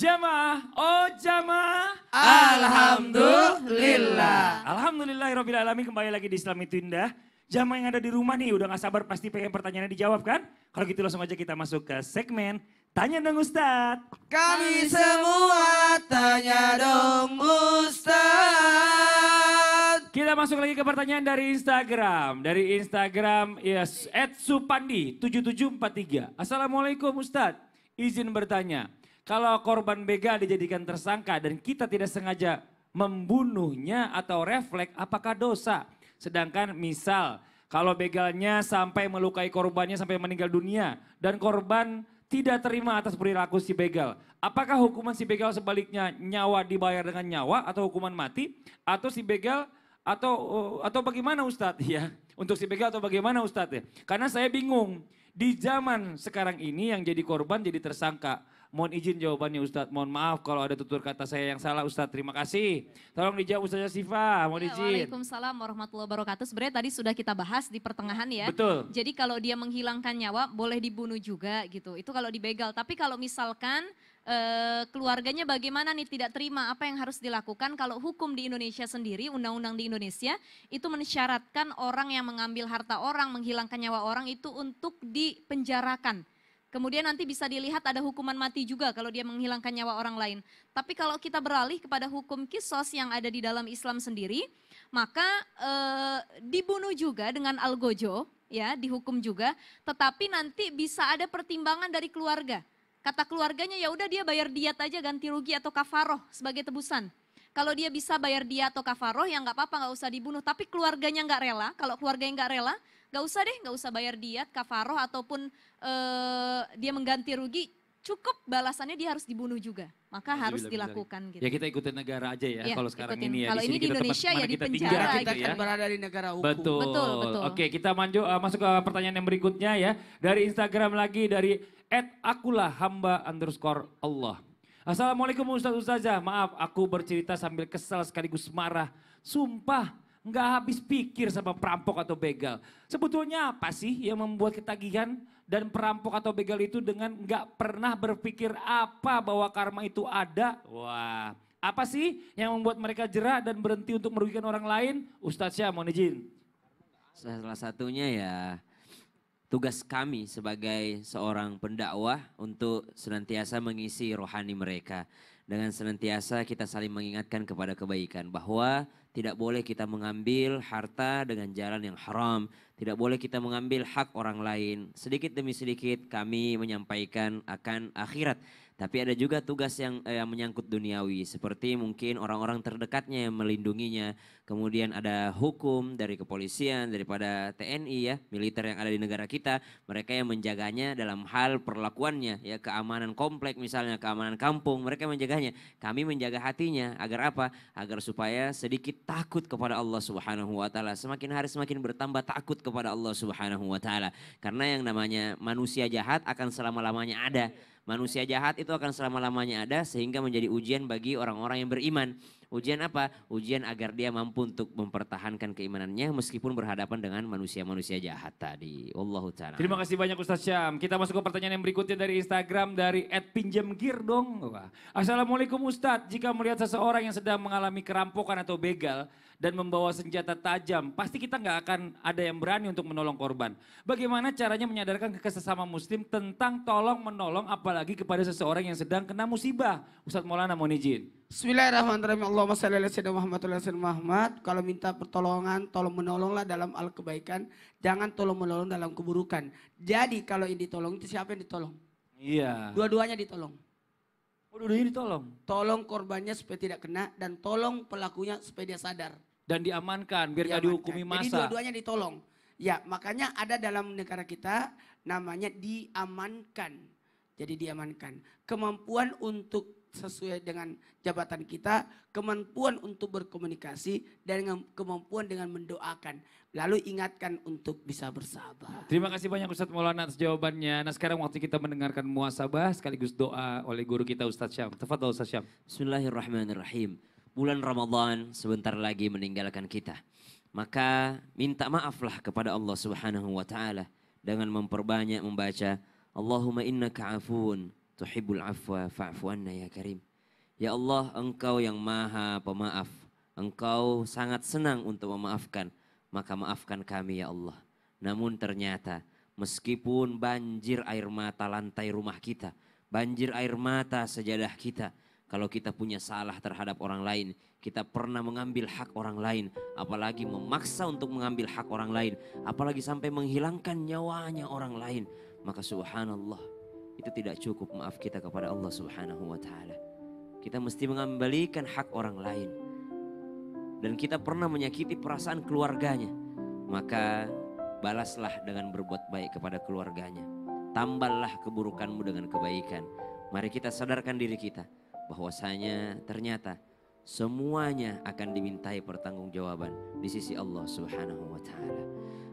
Jamaah, oh jamaah. Alhamdulillah. Alhamdulillahirabbil alamin, kembali lagi di Islam itu Indah. Jamaah yang ada di rumah nih udah gak sabar pasti pengen pertanyaannya dijawab kan? Kalau gitu langsung aja kita masuk ke segmen Tanya Dong Ustadz. Kami semua tanya dong Ustadz. Kita masuk lagi ke pertanyaan dari Instagram. Dari Instagram yes, @supandi7743. Assalamualaikum Ustadz. Izin bertanya. Kalau korban begal dijadikan tersangka dan kita tidak sengaja membunuhnya atau refleks, apakah dosa? Sedangkan misal kalau begalnya sampai melukai korbannya sampai meninggal dunia dan korban tidak terima atas perilaku si begal, apakah hukuman si begal sebaliknya nyawa dibayar dengan nyawa atau hukuman mati atau si begal atau bagaimana Ustadz ya? Untuk si begal atau bagaimana Ustadz ya? Karena saya bingung di zaman sekarang ini yang jadi korban jadi tersangka. Mohon izin jawabannya Ustadz, mohon maaf kalau ada tutur kata saya yang salah Ustadz, terima kasih. Tolong dijawab Ustazah Sifa, mohon izin. Waalaikumsalam warahmatullahi wabarakatuh. Sebenarnya tadi sudah kita bahas di pertengahan ya. Betul. Jadi kalau dia menghilangkan nyawa boleh dibunuh juga gitu. Itu kalau dibegal. Tapi kalau misalkan keluarganya bagaimana nih tidak terima, apa yang harus dilakukan? Kalau hukum di Indonesia sendiri, undang-undang di Indonesia itu mensyaratkan orang yang mengambil harta orang, menghilangkan nyawa orang itu untuk dipenjarakan. Kemudian nanti bisa dilihat ada hukuman mati juga kalau dia menghilangkan nyawa orang lain. Tapi kalau kita beralih kepada hukum kisos yang ada di dalam Islam sendiri, maka dibunuh juga dengan algojo, ya dihukum juga. Tetapi nanti bisa ada pertimbangan dari keluarga. Kata keluarganya ya udah dia bayar diat aja ganti rugi atau kafaroh sebagai tebusan. Kalau dia bisa bayar diat atau kafaroh ya nggak apa-apa, nggak usah dibunuh. Tapi keluarganya nggak rela, kalau keluarganya nggak rela, nggak usah deh, nggak usah bayar diat, kafaroh ataupun dia mengganti rugi, cukup balasannya dia harus dibunuh juga. Maka harus dilakukan gitu. Ya kita ikutin negara aja ya, kalau sekarang ikutin. ini ya. Kalau ini di Indonesia ya di penjara Kita gitu kan ya. berada di negara hukum. Betul. Betul. Oke, kita masuk ke pertanyaan yang berikutnya ya. Dari Instagram lagi dari @akulahhamba_Allah. Assalamualaikum Ustazah, maaf aku bercerita sambil kesal sekaligus marah. Sumpah nggak habis pikir sama perampok atau begal. Sebetulnya apa sih yang membuat ketagihan dan perampok atau begal itu dengan nggak pernah berpikir apa bahwa karma itu ada? Wah, apa sih yang membuat mereka jera dan berhenti untuk merugikan orang lain? Ustadz Syah, mohon izin. Salah satunya ya tugas kami sebagai seorang pendakwah untuk senantiasa mengisi rohani mereka. Dengan senantiasa kita saling mengingatkan kepada kebaikan bahwa tidak boleh kita mengambil harta dengan jalan yang haram. Tidak boleh kita mengambil hak orang lain. Sedikit demi sedikit kami menyampaikan akan akhirat. Tapi ada juga tugas yang menyangkut duniawi. Seperti mungkin orang-orang terdekatnya yang melindunginya. Kemudian ada hukum dari kepolisian, daripada TNI ya, militer yang ada di negara kita. Mereka yang menjaganya dalam hal perlakuannya. Ya, keamanan komplek misalnya, keamanan kampung, mereka menjaganya. Kami menjaga hatinya agar apa? Agar supaya sedikit takut kepada Allah Subhanahu wa taala. Semakin hari semakin bertambah takut kepada Allah Subhanahu wa taala. Karena yang namanya manusia jahat akan selama-lamanya ada. Manusia jahat itu akan selama-lamanya ada sehingga menjadi ujian bagi orang-orang yang beriman. Ujian apa? Ujian agar dia mampu untuk mempertahankan keimanannya meskipun berhadapan dengan manusia-manusia jahat tadi. Wallahu ta'ala. Terima kasih banyak Ustaz Syam. Kita masuk ke pertanyaan yang berikutnya dari Instagram dari @pinjamgear dong. Assalamualaikum Ustadz, jika melihat seseorang yang sedang mengalami kerampokan atau begal dan membawa senjata tajam, pasti kita nggak akan ada yang berani untuk menolong korban. Bagaimana caranya menyadarkan ke sesama muslim tentang tolong menolong apalagi kepada seseorang yang sedang kena musibah? Ustadz Maulana mohon izin. Bismillahirrahmanirrahim. Allahumma shalli ala sayyidina Muhammad wa ala sayyidina Muhammad. Kalau minta pertolongan, tolong menolonglah dalam hal kebaikan. Jangan tolong menolong dalam keburukan. Jadi kalau ini ditolong itu siapa yang ditolong? Iya. Dua-duanya ditolong. Dua-duanya ditolong. Tolong korbannya supaya tidak kena dan tolong pelakunya supaya dia sadar. Dan diamankan biar gak dihukumi Jadi masa. dua-duanya ditolong. Ya makanya ada dalam negara kita namanya diamankan. Jadi diamankan. Kemampuan untuk sesuai dengan jabatan kita, kemampuan untuk berkomunikasi, dan kemampuan dengan mendoakan. Lalu ingatkan untuk bisa bersabar. Terima kasih banyak Ustadz Maulana atas jawabannya. Nah sekarang waktu kita mendengarkan muhasabah sekaligus doa oleh guru kita Ustadz Syam. Tafadhol Ustadz Syam. Bismillahirrahmanirrahim. Bulan Ramadan sebentar lagi meninggalkan kita. Maka minta maaflah kepada Allah Subhanahu wa taala dengan memperbanyak membaca Allahumma innaka afun tuhibbul afwa fa'fu anna ya karim. Ya Allah, Engkau yang maha pemaaf. Engkau sangat senang untuk memaafkan. Maka maafkan kami ya Allah. Namun ternyata meskipun banjir air mata lantai rumah kita, banjir air mata sejadah kita, kalau kita punya salah terhadap orang lain, kita pernah mengambil hak orang lain, apalagi memaksa untuk mengambil hak orang lain, apalagi sampai menghilangkan nyawanya orang lain, maka subhanallah, itu tidak cukup maaf kita kepada Allah Subhanahu wa taala. Kita mesti mengembalikan hak orang lain. Dan kita pernah menyakiti perasaan keluarganya, maka balaslah dengan berbuat baik kepada keluarganya. Tambahlah keburukanmu dengan kebaikan. Mari kita sadarkan diri kita bahwasanya ternyata semuanya akan dimintai pertanggungjawaban di sisi Allah Subhanahu wa taala.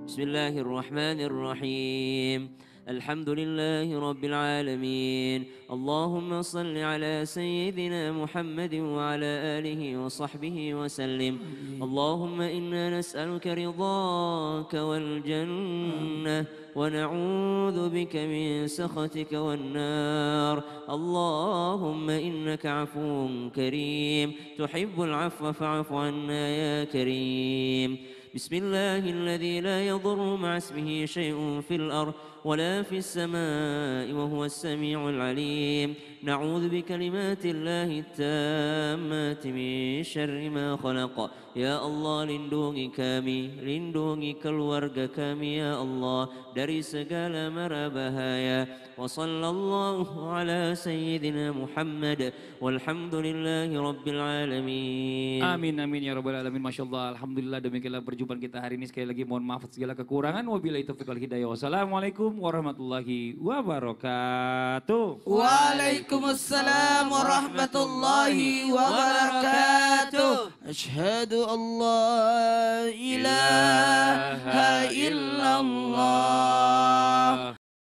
Bismillahirrahmanirrahim. Alhamdulillahi rabbil alamin. Allahumma salli ala sayyidina Muhammadin wa ala alihi wa sahbihi wa sallim. Allahumma inna nas'aluka ridhaka wal jannah wa na'udzu bika min sakhatika wan nar. Allahumma innaka 'afuwun karim tuhibbul 'afwa fa'fu 'anna ya karim. Bismillahilladzi la yadurru ma'a ismihi syai'un fil ardh ولا في السماء وهو السميع العليم. نعوذ بكلمات الله التامات من شر ما خلق. Ya Allah, lindungi kami, lindungi keluarga kami ya Allah dari segala mara bahaya. Wa sallallahu ala sayyidina Muhammad walhamdulillahi rabbil alamin. Amin amin ya rabbal alamin. Masya Allah, alhamdulillah, demikianlah perjumpaan kita hari ini. Sekali lagi mohon maaf segala kekurangan. Wabillahi taufiq wal hidayah. Wassalamualaikum warahmatullahi wabarakatuh. Waalaikumsalam warahmatullahi wabarakatuh. Asyhadu an la ilaha